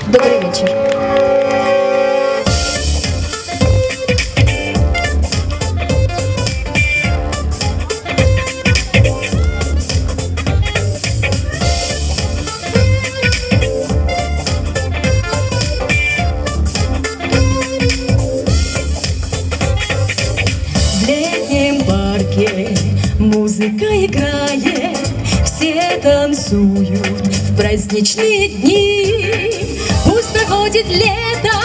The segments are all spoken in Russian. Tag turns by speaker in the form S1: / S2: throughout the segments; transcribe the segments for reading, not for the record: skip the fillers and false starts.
S1: Добрый вечер.
S2: В летнем парке музыка играет, все танцуют в праздничные дни. Пусть проходит лето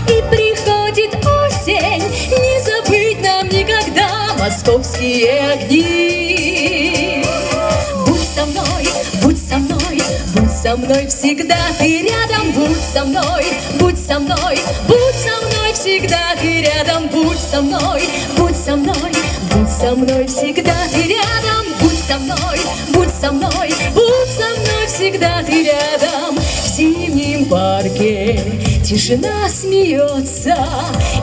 S2: и приходит осень, не забыть нам никогда московские огни. Будь со мной, будь со мной, будь со мной всегда, ты рядом, будь со мной, будь со мной, будь со мной всегда, ты рядом, будь со мной, будь со мной, будь со мной всегда, ты рядом, будь со мной, будь со мной, будь со мной всегда, ты рядом. В зимнем парке тишина смеется,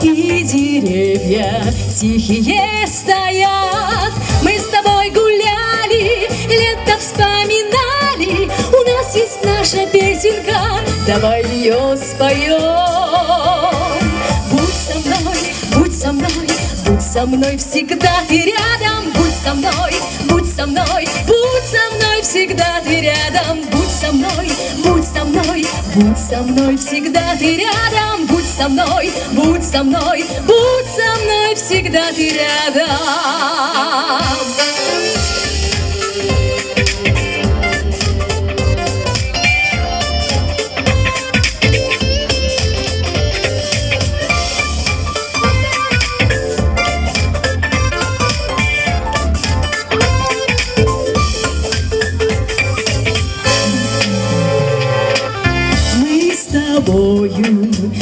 S2: и деревья тихие стоят. Мы с тобой гуляли, лето вспоминали, у нас есть наша песенка, давай ее споем. Будь со мной, будь со мной, будь со мной всегда, ты рядом, будь со мной, будь со мной, будь со мной всегда, ты рядом, будь со мной, будь со мной, будь со мной всегда, ты рядом, будь со мной, будь со мной, будь со мной всегда, ты рядом.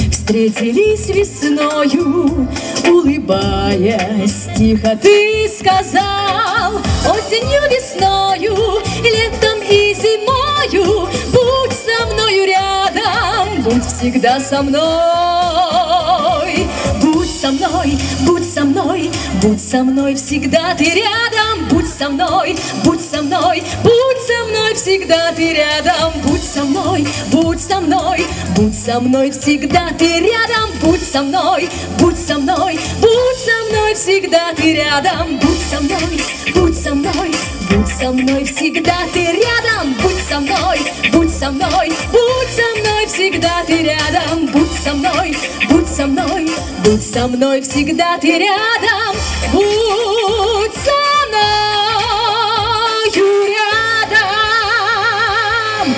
S2: Встретились весною, улыбаясь, тихо ты сказал: осенью, весною, летом и зимою будь со мною рядом, будь всегда со мной. Будь со мной, будь со мной, будь со мной всегда, ты рядом, будь со мной, будь со мной, будь со мной всегда, ты рядом, будь со мной, будь со мной, будь со мной всегда, ты рядом, будь со мной, будь со мной, будь со мной всегда, ты рядом, будь со мной, будь со мной, будь со мной всегда, ты рядом, будь со мной, будь со мной, будь со мной всегда, ты рядом, будь со мной, будь со мной, будь со мной всегда, ты рядом, будь со мною рядом.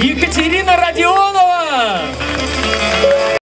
S3: Екатерина Родионова.